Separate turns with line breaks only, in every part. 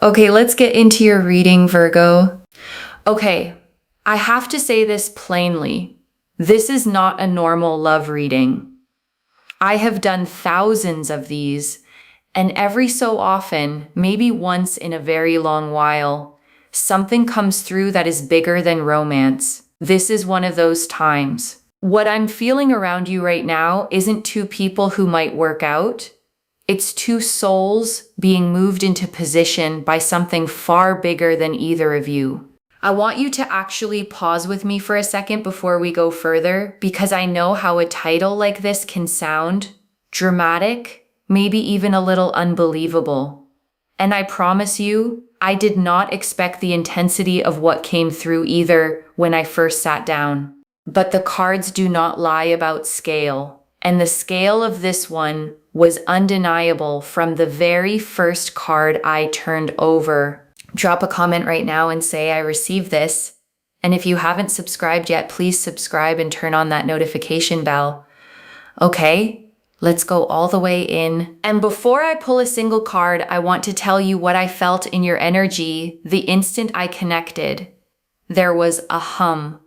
Okay, let's get into your reading, Virgo. Okay, I have to say this plainly. This is not a normal love reading. I have done thousands of these, and every so often, maybe once in a very long while, something comes through that is bigger than romance. This is one of those times. What I'm feeling around you right now isn't two people who might work out. It's two souls being moved into position by something far bigger than either of you. I want you to actually pause with me for a second before we go further, because I know how a title like this can sound dramatic, maybe even a little unbelievable. And I promise you, I did not expect the intensity of what came through either when I first sat down. But the cards do not lie about scale. And the scale of this one was undeniable from the very first card I turned over. Drop a comment right now and say I received this. And if you haven't subscribed yet, please subscribe and turn on that notification bell. Okay, let's go all the way in. And before I pull a single card, I want to tell you what I felt in your energy the instant I connected. There was a hum.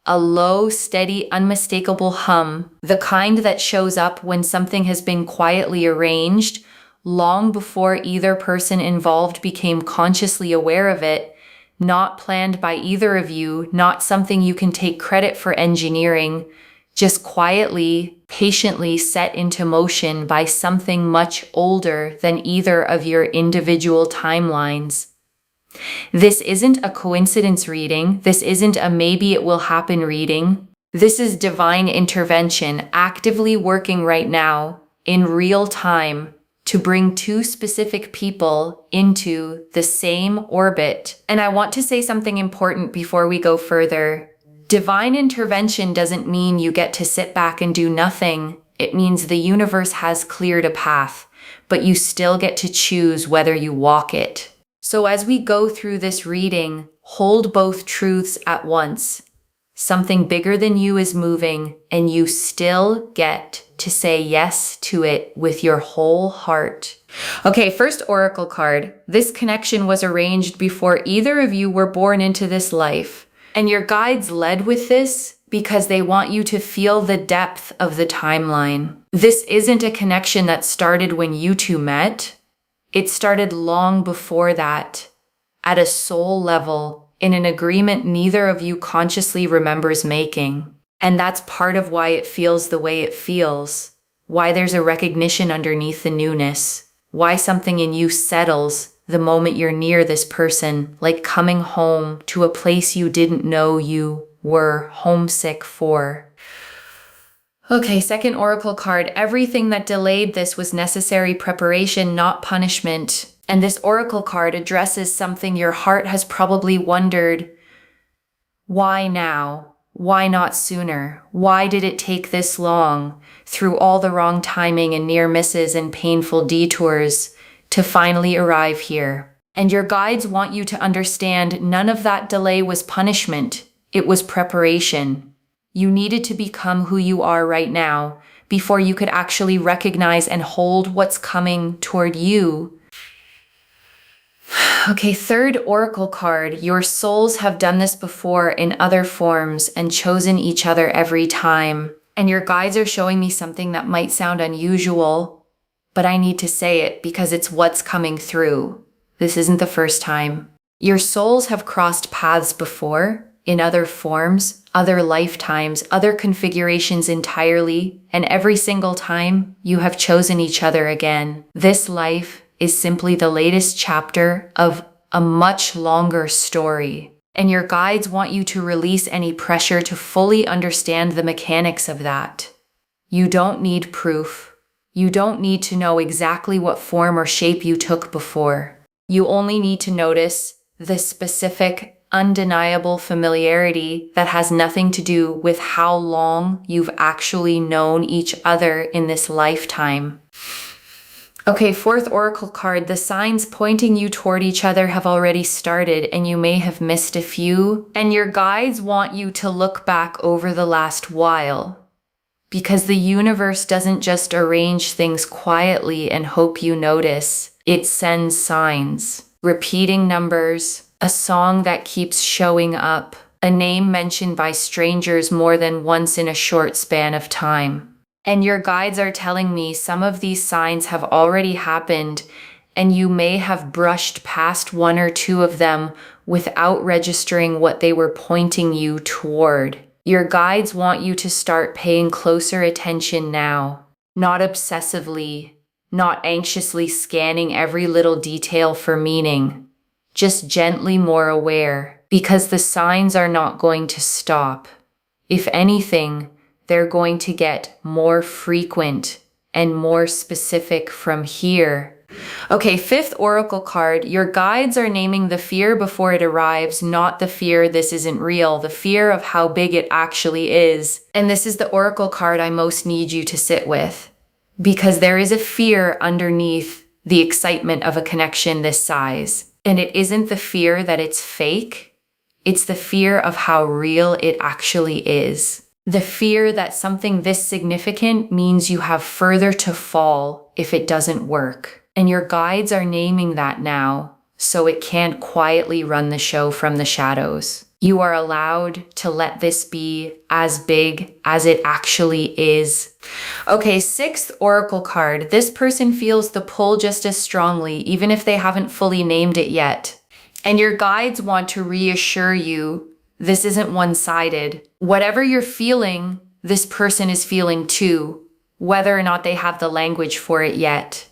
A low, steady, unmistakable hum, the kind that shows up when something has been quietly arranged long before either person involved became consciously aware of it, not planned by either of you, not something you can take credit for engineering, just quietly, patiently set into motion by something much older than either of your individual timelines. This isn't a coincidence reading. This isn't a maybe it will happen reading. This is divine intervention actively working right now in real time to bring two specific people into the same orbit. And I want to say something important before we go further. Divine intervention doesn't mean you get to sit back and do nothing. It means the universe has cleared a path, but you still get to choose whether you walk it. So as we go through this reading, hold both truths at once. Something bigger than you is moving, and you still get to say yes to it with your whole heart. Okay, first oracle card. This connection was arranged before either of you were born into this life. And your guides led with this because they want you to feel the depth of the timeline. This isn't a connection that started when you two met. It started long before that, at a soul level, in an agreement neither of you consciously remembers making. And that's part of why it feels the way it feels, why there's a recognition underneath the newness, why something in you settles the moment you're near this person, like coming home to a place you didn't know you were homesick for. Okay, second oracle card. Everything that delayed this was necessary preparation, not punishment. And this oracle card addresses something your heart has probably wondered. Why now? Why not sooner? Why did it take this long, through all the wrong timing and near misses and painful detours, to finally arrive here? And your guides want you to understand none of that delay was punishment. It was preparation. You needed to become who you are right now before you could actually recognize and hold what's coming toward you. Okay, third oracle card. Your souls have done this before in other forms and chosen each other every time. And your guides are showing me something that might sound unusual, but I need to say it because it's what's coming through. This isn't the first time. Your souls have crossed paths before, in other forms, other lifetimes, other configurations entirely, and every single time you have chosen each other again. This life is simply the latest chapter of a much longer story. And your guides want you to release any pressure to fully understand the mechanics of that. You don't need proof. You don't need to know exactly what form or shape you took before. You only need to notice the specific, undeniable familiarity that has nothing to do with how long you've actually known each other in this lifetime. Okay, fourth oracle card. The signs pointing you toward each other have already started, and you may have missed a few. And your guides want you to look back over the last while, because the universe doesn't just arrange things quietly and hope you notice. It sends signs. repeating numbers, a song that keeps showing up, a name mentioned by strangers more than once in a short span of time. And your guides are telling me some of these signs have already happened, and you may have brushed past one or two of them without registering what they were pointing you toward. Your guides want you to start paying closer attention now, not obsessively, not anxiously scanning every little detail for meaning, just gently more aware, because the signs are not going to stop. If anything, they're going to get more frequent and more specific from here. Okay, fifth oracle card. Your guides are naming the fear before it arrives, not the fear this isn't real, the fear of how big it actually is. And this is the oracle card I most need you to sit with, because there is a fear underneath the excitement of a connection this size. And it isn't the fear that it's fake, it's the fear of how real it actually is. The fear that something this significant means you have further to fall if it doesn't work. And your guides are naming that now, so it can't quietly run the show from the shadows. You are allowed to let this be as big as it actually is. Okay, sixth oracle card. This person feels the pull just as strongly, even if they haven't fully named it yet. And your guides want to reassure you this isn't one-sided. Whatever you're feeling, this person is feeling too, whether or not they have the language for it yet.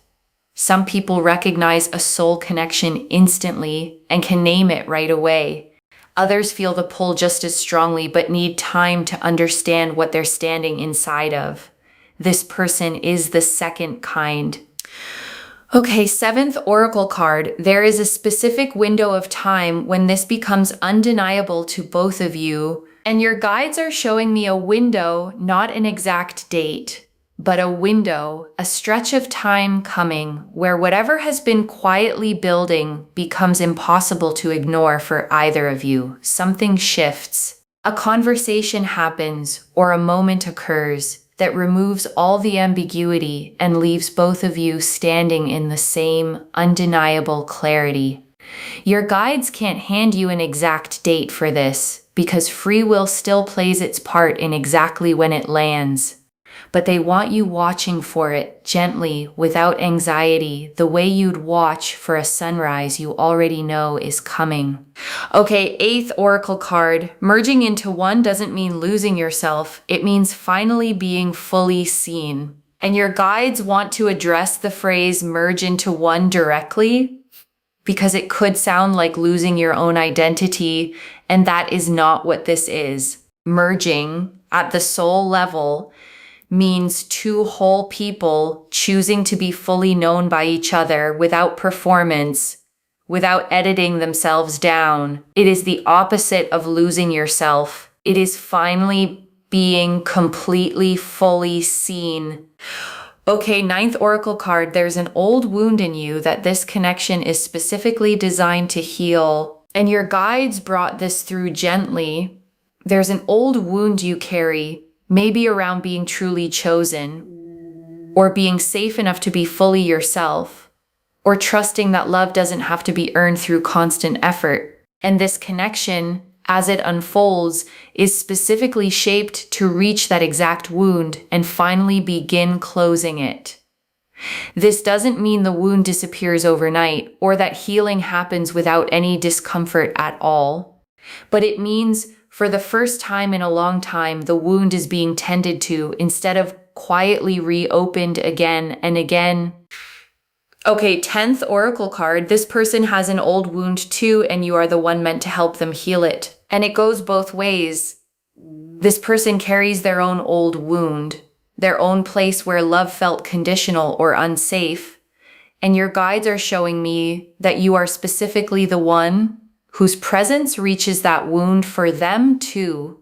Some people recognize a soul connection instantly and can name it right away. Others feel the pull just as strongly but need time to understand what they're standing inside of. This person is the second kind. Okay, seventh oracle card. There is a specific window of time when this becomes undeniable to both of you, and your guides are showing me a window, not an exact date, but a window, a stretch of time coming where whatever has been quietly building becomes impossible to ignore for either of you. Something shifts. A conversation happens or a moment occurs that removes all the ambiguity and leaves both of you standing in the same undeniable clarity. Your guides can't hand you an exact date for this because free will still plays its part in exactly when it lands. But they want you watching for it gently, without anxiety, the way you'd watch for a sunrise you already know is coming. Okay, eighth oracle card. Merging into one doesn't mean losing yourself. It means finally being fully seen. And your guides want to address the phrase merge into one directly, because it could sound like losing your own identity, and that is not what this is. Merging at the soul level means two whole people choosing to be fully known by each other without performance, without editing themselves down. It is the opposite of losing yourself. It is finally being completely, fully seen. Okay, ninth oracle card. There's an old wound in you that this connection is specifically designed to heal, and your guides brought this through gently. There's an old wound you carry, maybe around being truly chosen, or being safe enough to be fully yourself, or trusting that love doesn't have to be earned through constant effort. And this connection, as it unfolds, is specifically shaped to reach that exact wound and finally begin closing it. This doesn't mean the wound disappears overnight or that healing happens without any discomfort at all, but it means for the first time in a long time, the wound is being tended to instead of quietly reopened again and again. Okay, 10th oracle card. This person has an old wound too, and you are the one meant to help them heal it. And it goes both ways. This person carries their own old wound, their own place where love felt conditional or unsafe. And your guides are showing me that you are specifically the one whose presence reaches that wound for them too.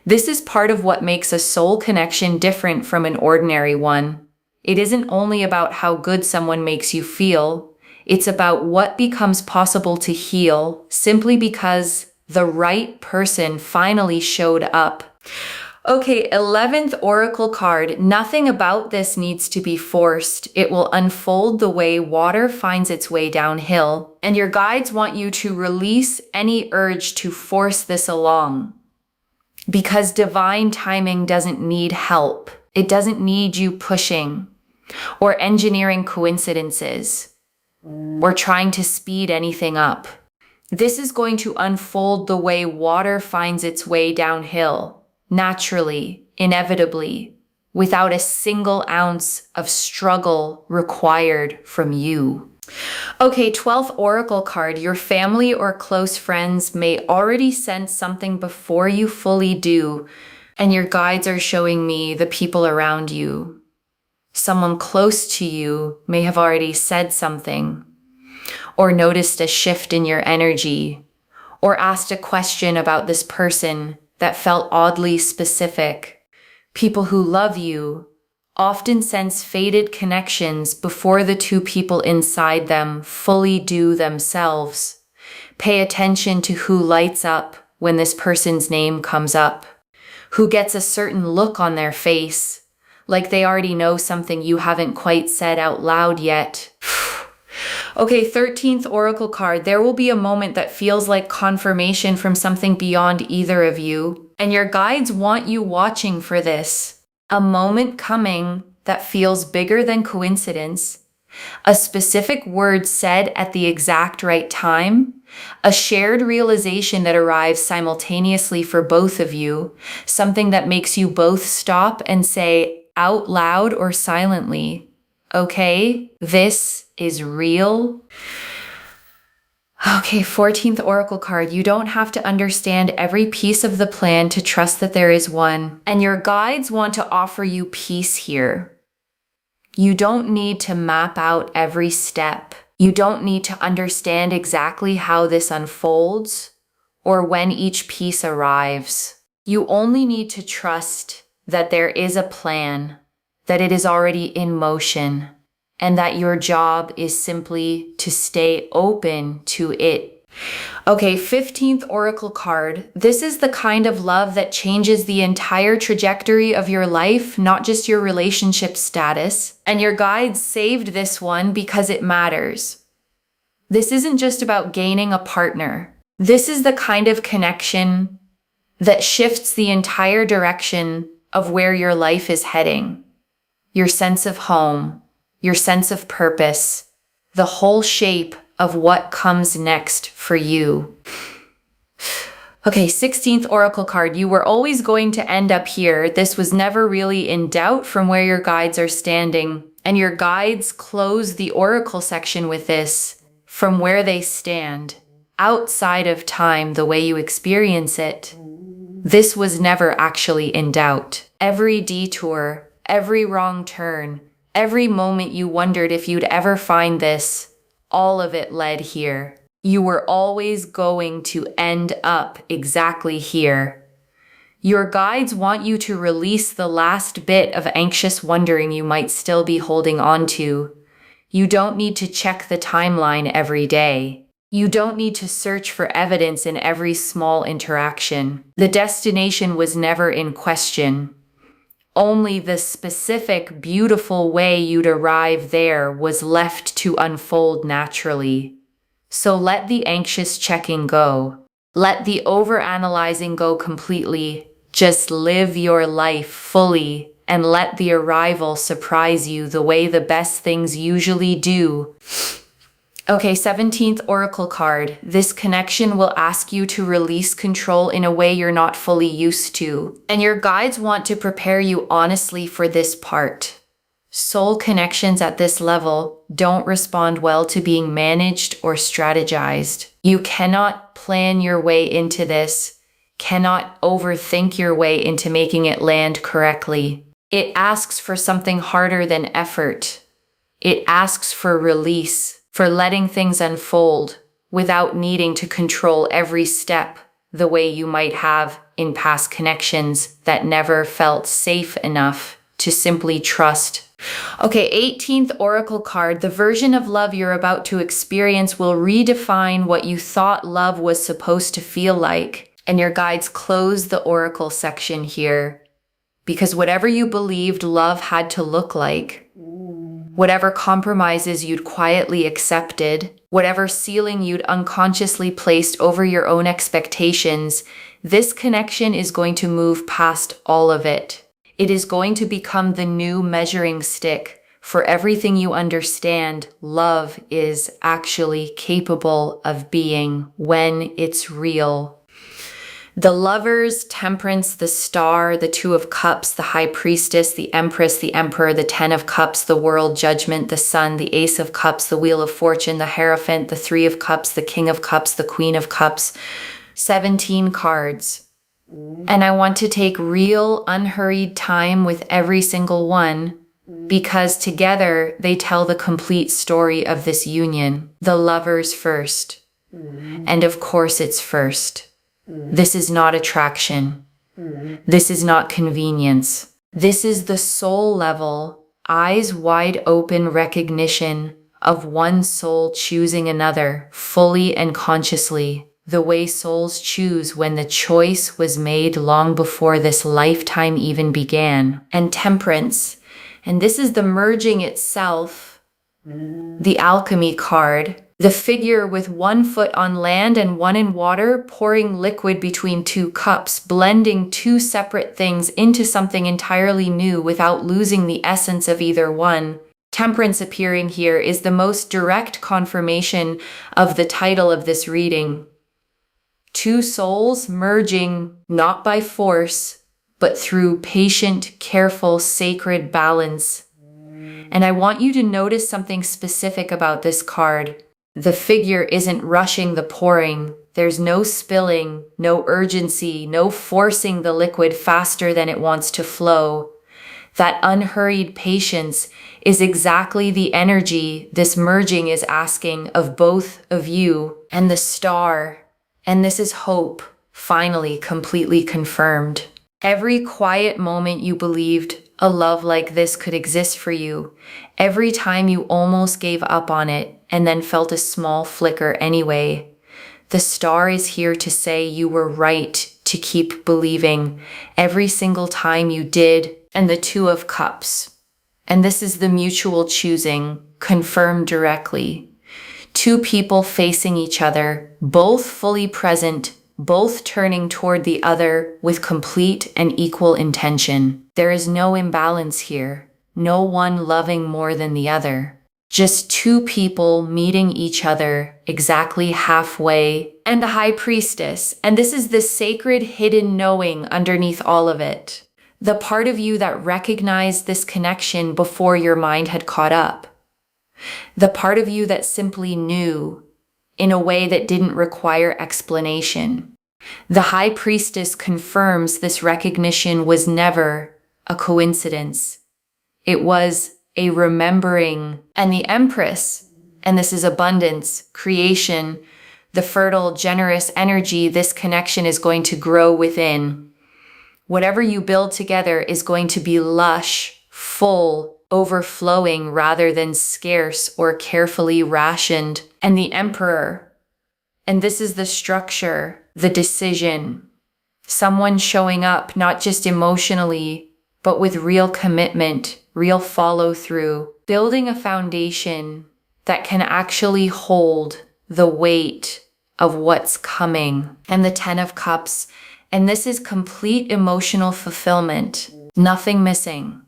This is part of what makes a soul connection different from an ordinary one. It isn't only about how good someone makes you feel, it's about what becomes possible to heal simply because the right person finally showed up. Okay, 11th Oracle card. Nothing about this needs to be forced. It will unfold the way water finds its way downhill. And your guides want you to release any urge to force this along. Because divine timing doesn't need help. It doesn't need you pushing or engineering coincidences or trying to speed anything up. This is going to unfold the way water finds its way downhill. Naturally, inevitably, without a single ounce of struggle required from you. Okay, 12th Oracle card. Your family or close friends may already sense something before you fully do, and your guides are showing me the people around you. Someone close to you may have already said something, or noticed a shift in your energy, or asked a question about this person that felt oddly specific. People who love you often sense faded connections before the two people inside them fully do themselves. Pay attention to who lights up when this person's name comes up, who gets a certain look on their face, like they already know something you haven't quite said out loud yet. Okay, 13th Oracle card. There will be a moment that feels like confirmation from something beyond either of you, and your guides want you watching for this. A moment coming that feels bigger than coincidence, a specific word said at the exact right time, a shared realization that arrives simultaneously for both of you, something that makes you both stop and say out loud or silently, okay, this is real. Okay, 14th Oracle card. You don't have to understand every piece of the plan to trust that there is one. And your guides want to offer you peace here. You don't need to map out every step. You don't need to understand exactly how this unfolds or when each piece arrives. You only need to trust that there is a plan, that it is already in motion, and that your job is simply to stay open to it. Okay, 15th Oracle card. This is the kind of love that changes the entire trajectory of your life, not just your relationship status. And your guides saved this one because it matters. This isn't just about gaining a partner. This is the kind of connection that shifts the entire direction of where your life is heading. Your sense of home, your sense of purpose, the whole shape of what comes next for you. Okay, 16th Oracle card. You were always going to end up here. This was never really in doubt from where your guides are standing. And your guides close the Oracle section with this: from where they stand, outside of time the way you experience it. This was never actually in doubt. Every detour, every wrong turn, every moment you wondered if you'd ever find this, all of it led here. You were always going to end up exactly here. Your guides want you to release the last bit of anxious wondering you might still be holding on to. You don't need to check the timeline every day. You don't need to search for evidence in every small interaction. The destination was never in question. Only the specific, beautiful way you'd arrive there was left to unfold naturally. So let the anxious checking go. Let the overanalyzing go completely. Just live your life fully and let the arrival surprise you the way the best things usually do. Okay, 17th Oracle card. This connection will ask you to release control in a way you're not fully used to. And your guides want to prepare you honestly for this part. Soul connections at this level don't respond well to being managed or strategized. You cannot plan your way into this, cannot overthink your way into making it land correctly. It asks for something harder than effort. It asks for release, for letting things unfold without needing to control every step the way you might have in past connections that never felt safe enough to simply trust. Okay, 18th Oracle card. The version of love you're about to experience will redefine what you thought love was supposed to feel like. And your guides close the Oracle section here. Because whatever you believed love had to look like, whatever compromises you'd quietly accepted, whatever ceiling you'd unconsciously placed over your own expectations, this connection is going to move past all of it. It is going to become the new measuring stick for everything you understand love is actually capable of being when it's real. The Lovers, Temperance, the Star, the Two of Cups, the High Priestess, the Empress, the Emperor, the Ten of Cups, the World, Judgment, the Sun, the Ace of Cups, the Wheel of Fortune, the Hierophant, the Three of Cups, the King of Cups, the Queen of Cups. 17 cards. And I want to take real, unhurried time with every single one because together they tell the complete story of this union. The Lovers first. And of course it's first. This is not attraction. This is not convenience. This is the soul level, eyes wide open recognition of one soul choosing another fully and consciously, the way souls choose when the choice was made long before this lifetime even began. And Temperance, and this is the merging itself, the alchemy card, the figure with one foot on land and one in water, pouring liquid between two cups, blending two separate things into something entirely new without losing the essence of either one. Temperance appearing here is the most direct confirmation of the title of this reading. Two souls merging not by force, but through patient, careful, sacred balance. And I want you to notice something specific about this card. The figure isn't rushing the pouring. There's no spilling, no urgency, no forcing the liquid faster than it wants to flow. That unhurried patience is exactly the energy this merging is asking of both of you. And the Star, and this is hope, finally completely confirmed. Every quiet moment you believed a love like this could exist for you, every time you almost gave up on it and then felt a small flicker anyway, the Star is here to say you were right to keep believing every single time you did. And the Two of Cups. And this is the mutual choosing, confirmed directly. Two people facing each other, both fully present, both turning toward the other with complete and equal intention. There is no imbalance here, no one loving more than the other. Just two people meeting each other exactly halfway, and the High Priestess. And this is the sacred hidden knowing underneath all of it. The part of you that recognized this connection before your mind had caught up. The part of you that simply knew in a way that didn't require explanation. The High Priestess confirms this recognition was never a coincidence. It was a remembering. And the Empress, and this is abundance, creation, the fertile, generous energy this connection is going to grow within. Whatever you build together is going to be lush, full, overflowing rather than scarce or carefully rationed. And the Emperor, and this is the structure, the decision. Someone showing up not just emotionally, but with real commitment, real follow-through, building a foundation that can actually hold the weight of what's coming. And the Ten of Cups. And this is complete emotional fulfillment, nothing missing.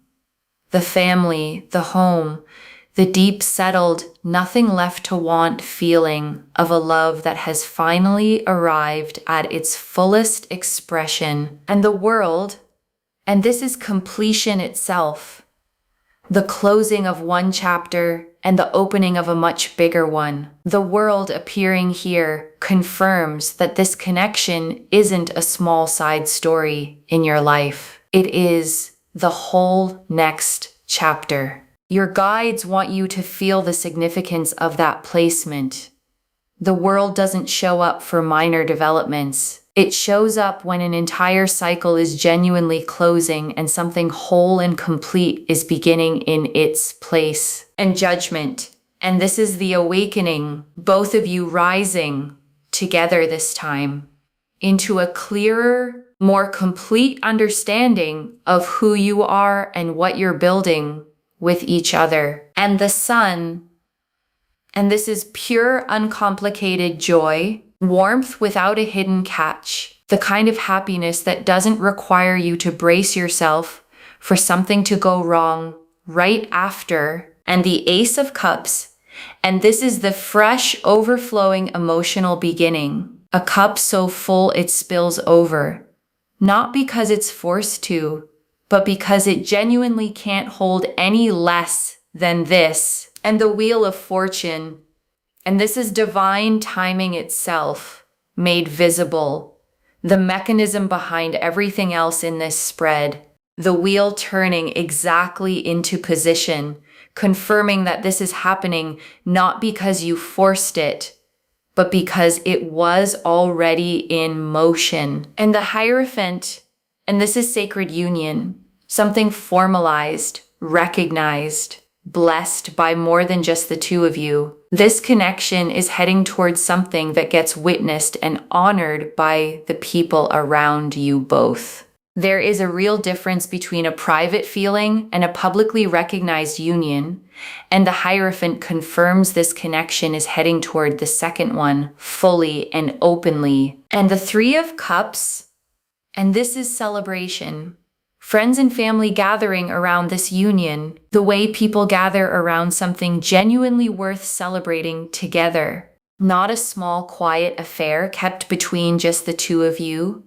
The family, the home, the deep settled, nothing left to want feeling of a love that has finally arrived at its fullest expression. And the world, and this is completion itself, the closing of one chapter and the opening of a much bigger one. The world appearing here confirms that this connection isn't a small side story in your life. It is the whole next chapter. Your guides want you to feel the significance of that placement. The world doesn't show up for minor developments. It shows up when an entire cycle is genuinely closing and something whole and complete is beginning in its place. And Judgment. And this is the awakening, both of you rising together this time into a clearer, more complete understanding of who you are and what you're building with each other. And the sun, and this is pure, uncomplicated joy, warmth without a hidden catch, the kind of happiness that doesn't require you to brace yourself for something to go wrong right after. And the Ace of Cups, and this is the fresh, overflowing emotional beginning. A cup so full it spills over, not because it's forced to, but because it genuinely can't hold any less than this. And the Wheel of Fortune, and this is divine timing itself, made visible. The mechanism behind everything else in this spread. The wheel turning exactly into position, confirming that this is happening not because you forced it, but because it was already in motion. And the Hierophant, and this is sacred union, something formalized, recognized, blessed by more than just the two of you. This connection is heading towards something that gets witnessed and honored by the people around you both. There is a real difference between a private feeling and a publicly recognized union, and the Hierophant confirms this connection is heading toward the second one fully and openly. And the Three of Cups, and this is celebration. Friends and family gathering around this union, the way people gather around something genuinely worth celebrating together. Not a small, quiet affair kept between just the two of you,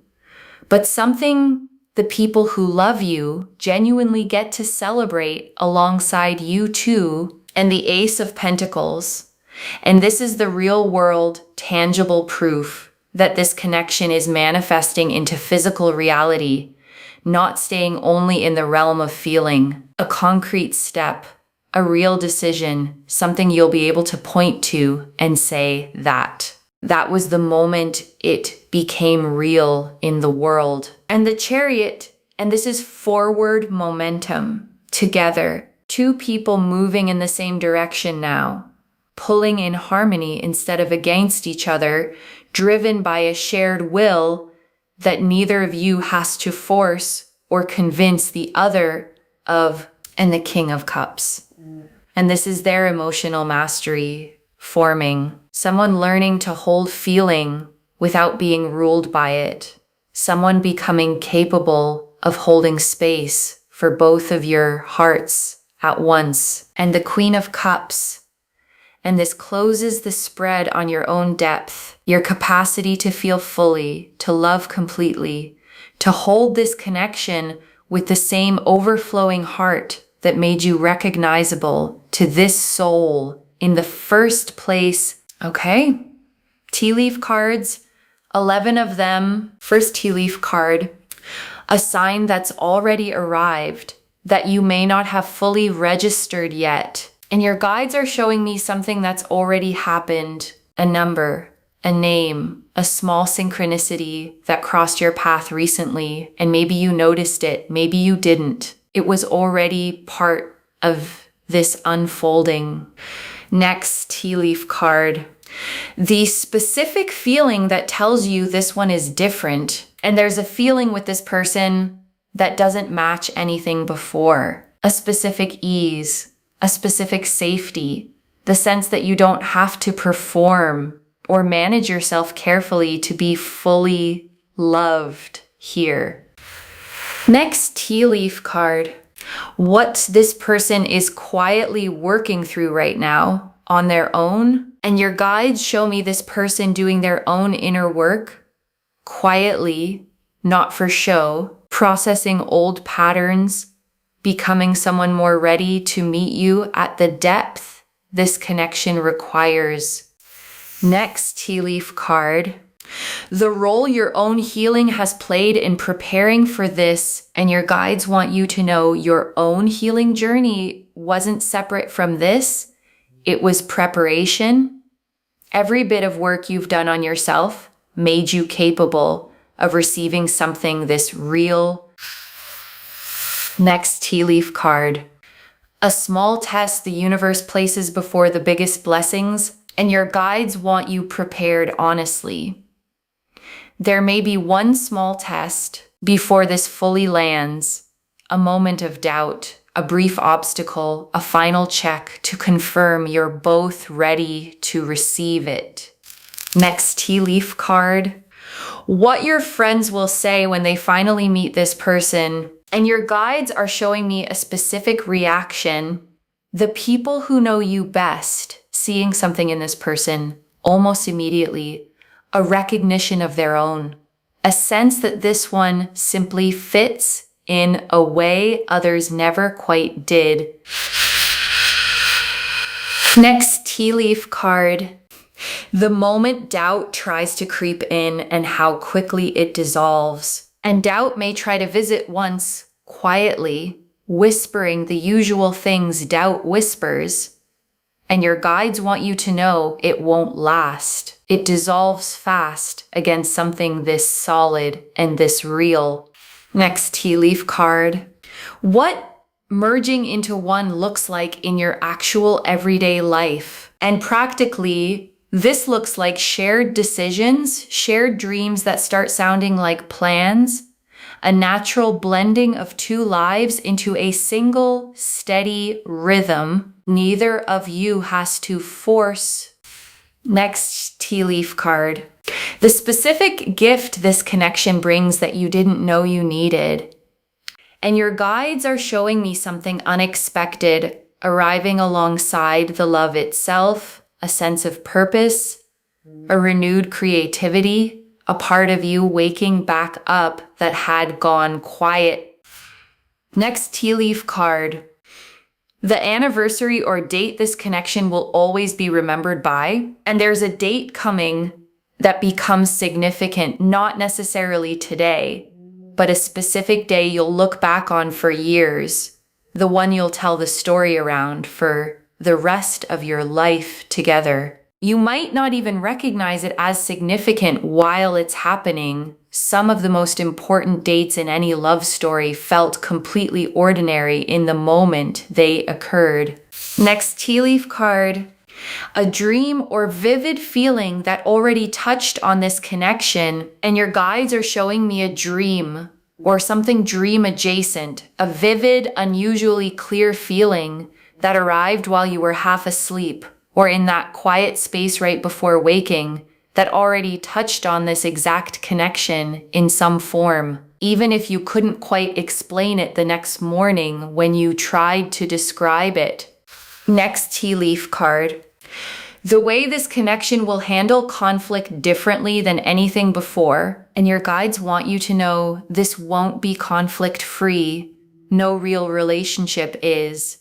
but something the people who love you genuinely get to celebrate alongside you too. And the Ace of Pentacles. And this is the real world, tangible proof that this connection is manifesting into physical reality, not staying only in the realm of feeling. A concrete step, a real decision, something you'll be able to point to and say that was the moment it became real in the world. And the Chariot, and this is forward momentum, together. Two people moving in the same direction now, pulling in harmony instead of against each other, driven by a shared will that neither of you has to force or convince the other of. And the King of Cups. And this is their emotional mastery forming. Someone learning to hold feeling without being ruled by it. Someone becoming capable of holding space for both of your hearts at once. And the Queen of Cups. And this closes the spread on your own depth, your capacity to feel fully, to love completely, to hold this connection with the same overflowing heart that made you recognizable to this soul in the first place. Okay, tea leaf cards, 11 of them. First tea leaf card, a sign that's already arrived that you may not have fully registered yet. And your guides are showing me something that's already happened, a number, a name, a small synchronicity that crossed your path recently, and maybe you noticed it, maybe you didn't. It was already part of this unfolding. Next tea leaf card, the specific feeling that tells you this one is different, and there's a feeling with this person that doesn't match anything before. A specific ease, a specific safety, the sense that you don't have to perform or manage yourself carefully to be fully loved here. Next tea leaf card, what this person is quietly working through right now on their own. And your guides show me this person doing their own inner work, quietly, not for show, processing old patterns, becoming someone more ready to meet you at the depth this connection requires. Next tea leaf card, the role your own healing has played in preparing for this, and your guides want you to know your own healing journey wasn't separate from this. It was preparation. Every bit of work you've done on yourself made you capable of receiving something this real. Next tea leaf card, a small test the universe places before the biggest blessings, and your guides want you prepared honestly. There may be one small test before this fully lands, a moment of doubt, a brief obstacle, a final check to confirm you're both ready to receive it. Next tea leaf card. What your friends will say when they finally meet this person, and your guides are showing me a specific reaction. The people who know you best, seeing something in this person almost immediately, a recognition of their own, a sense that this one simply fits in a way others never quite did. Next tea leaf card. The moment doubt tries to creep in and how quickly it dissolves. And doubt may try to visit once quietly, whispering the usual things doubt whispers. And your guides want you to know it won't last. It dissolves fast against something this solid and this real. Next tea leaf card. What merging into one looks like in your actual everyday life. And practically, this looks like shared decisions, shared dreams that start sounding like plans, a natural blending of two lives into a single, steady rhythm. Neither of you has to force. Next tea leaf card. The specific gift this connection brings that you didn't know you needed. And your guides are showing me something unexpected, arriving alongside the love itself, a sense of purpose, a renewed creativity, a part of you waking back up that had gone quiet. Next tea leaf card. The anniversary or date this connection will always be remembered by, and there's a date coming that becomes significant, not necessarily today, but a specific day you'll look back on for years, the one you'll tell the story around for the rest of your life together. You might not even recognize it as significant while it's happening. Some of the most important dates in any love story felt completely ordinary in the moment they occurred. Next tea leaf card. A dream or vivid feeling that already touched on this connection, and your guides are showing me a dream or something dream adjacent, a vivid, unusually clear feeling that arrived while you were half asleep or in that quiet space right before waking that already touched on this exact connection in some form, even if you couldn't quite explain it the next morning when you tried to describe it. Next tea leaf card. The way this connection will handle conflict differently than anything before, and your guides want you to know this won't be conflict-free. No real relationship is,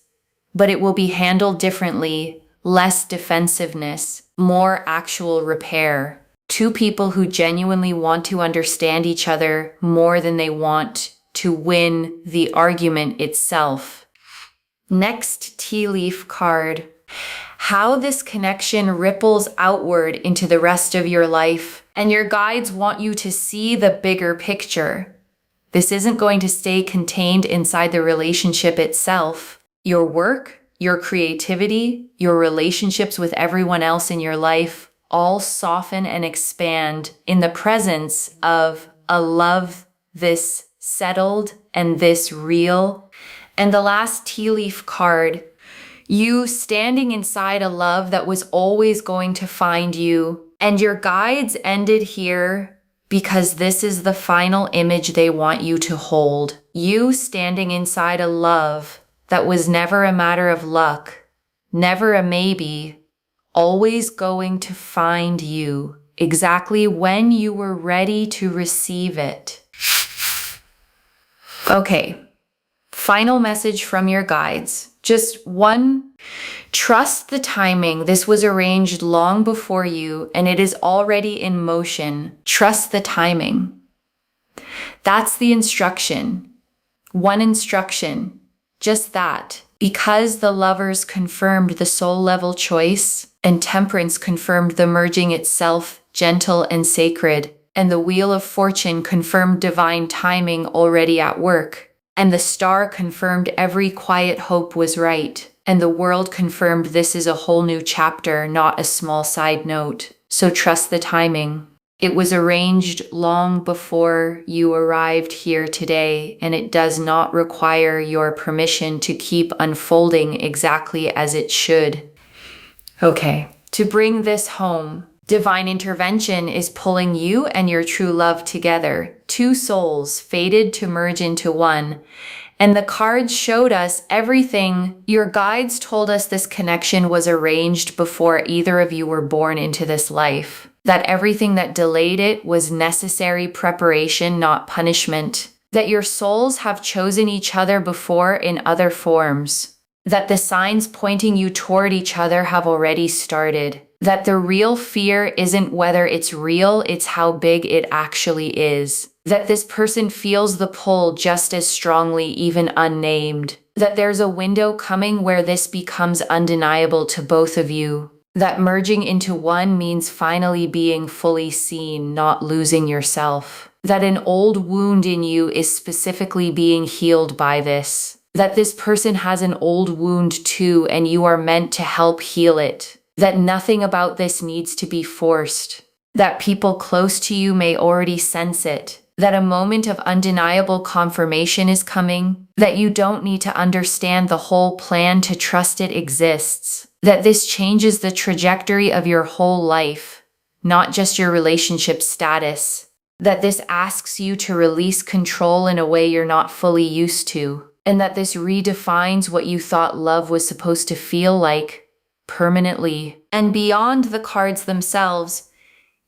but it will be handled differently, less defensiveness, more actual repair. Two people who genuinely want to understand each other more than they want to win the argument itself. Next tea leaf card. How this connection ripples outward into the rest of your life, and your guides want you to see the bigger picture. This isn't going to stay contained inside the relationship itself. Your work, your creativity, your relationships with everyone else in your life all soften and expand in the presence of a love this settled and this real. And the last tea leaf card. You standing inside a love that was always going to find you. And your guides ended here because this is the final image they want you to hold. You standing inside a love that was never a matter of luck, never a maybe, always going to find you exactly when you were ready to receive it. Okay, final message from your guides. Just one, trust the timing. This was arranged long before you, and it is already in motion. Trust the timing. That's the instruction. One instruction, just that. Because the lovers confirmed the soul level choice, and temperance confirmed the merging itself, gentle and sacred, and the wheel of fortune confirmed divine timing already at work. And the star confirmed every quiet hope was right. And the world confirmed this is a whole new chapter, not a small side note. So trust the timing. It was arranged long before you arrived here today, and it does not require your permission to keep unfolding exactly as it should. Okay, to bring this home, divine intervention is pulling you and your true love together. Two souls fated to merge into one. And the cards showed us everything. Your guides told us this connection was arranged before either of you were born into this life. That everything that delayed it was necessary preparation, not punishment. That your souls have chosen each other before in other forms. That the signs pointing you toward each other have already started. That the real fear isn't whether it's real, it's how big it actually is. That this person feels the pull just as strongly, even unnamed. That there's a window coming where this becomes undeniable to both of you. That merging into one means finally being fully seen, not losing yourself. That an old wound in you is specifically being healed by this. That this person has an old wound too, and you are meant to help heal it. That nothing about this needs to be forced. That people close to you may already sense it. That a moment of undeniable confirmation is coming. That you don't need to understand the whole plan to trust it exists. That this changes the trajectory of your whole life, not just your relationship status. That this asks you to release control in a way you're not fully used to. And that this redefines what you thought love was supposed to feel like permanently. And beyond the cards themselves,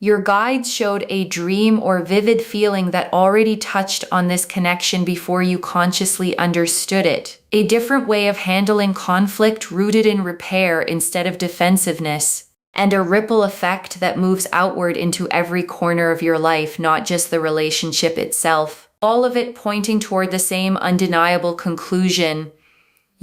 your guides showed a dream or vivid feeling that already touched on this connection before you consciously understood it. A different way of handling conflict rooted in repair instead of defensiveness. And a ripple effect that moves outward into every corner of your life, not just the relationship itself. All of it pointing toward the same undeniable conclusion.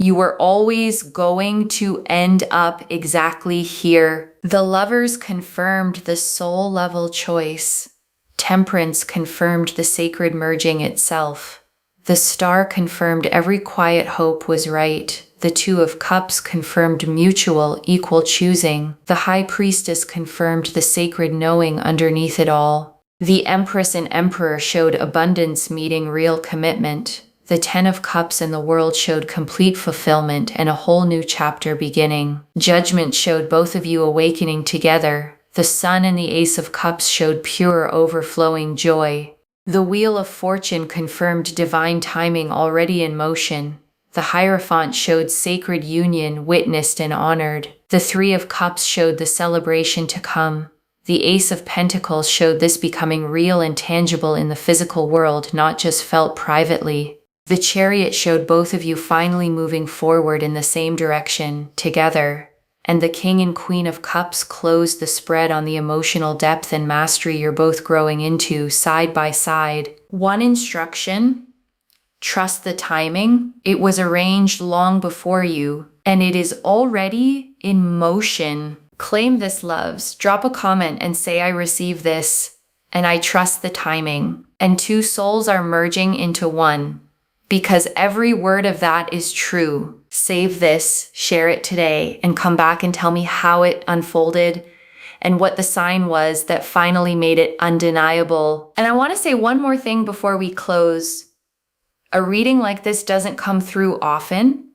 You were always going to end up exactly here. The Lovers confirmed the soul-level choice. Temperance confirmed the sacred merging itself. The Star confirmed every quiet hope was right. The Two of Cups confirmed mutual, equal choosing. The High Priestess confirmed the sacred knowing underneath it all. The Empress and Emperor showed abundance meeting real commitment. The Ten of Cups and the World showed complete fulfillment and a whole new chapter beginning. Judgment showed both of you awakening together. The Sun and the Ace of Cups showed pure, overflowing joy. The Wheel of Fortune confirmed divine timing already in motion. The Hierophant showed sacred union, witnessed and honored. The Three of Cups showed the celebration to come. The Ace of Pentacles showed this becoming real and tangible in the physical world, not just felt privately. The Chariot showed both of you finally moving forward in the same direction, together. And the King and Queen of Cups closed the spread on the emotional depth and mastery you're both growing into, side by side. One instruction: trust the timing. It was arranged long before you, and it is already in motion. Claim this, loves. Drop a comment and say, I receive this, and I trust the timing. And two souls are merging into one. Because every word of that is true. Save this, share it today, and come back and tell me how it unfolded and what the sign was that finally made it undeniable. And I want to say one more thing before we close. A reading like this doesn't come through often,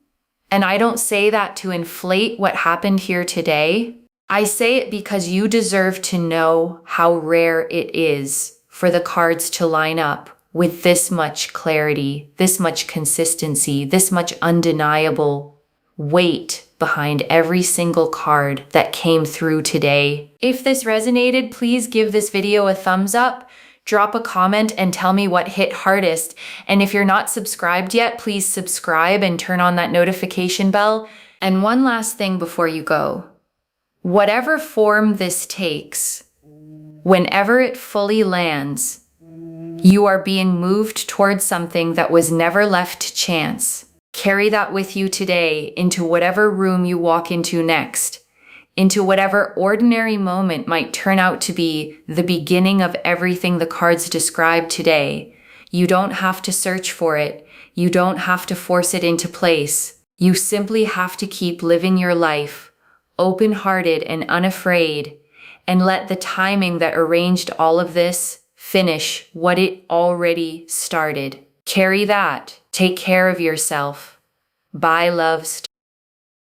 and I don't say that to inflate what happened here today. I say it because you deserve to know how rare it is for the cards to line up with this much clarity, this much consistency, this much undeniable weight behind every single card that came through today. If this resonated, please give this video a thumbs up, drop a comment, and tell me what hit hardest. And if you're not subscribed yet, please subscribe and turn on that notification bell. And one last thing before you go. Whatever form this takes, whenever it fully lands, you are being moved towards something that was never left to chance. Carry that with you today into whatever room you walk into next, into whatever ordinary moment might turn out to be the beginning of everything the cards described today. You don't have to search for it. You don't have to force it into place. You simply have to keep living your life, open-hearted and unafraid, and let the timing that arranged all of this finish what it already started. Carry that. Take care of yourself. Bye, loves.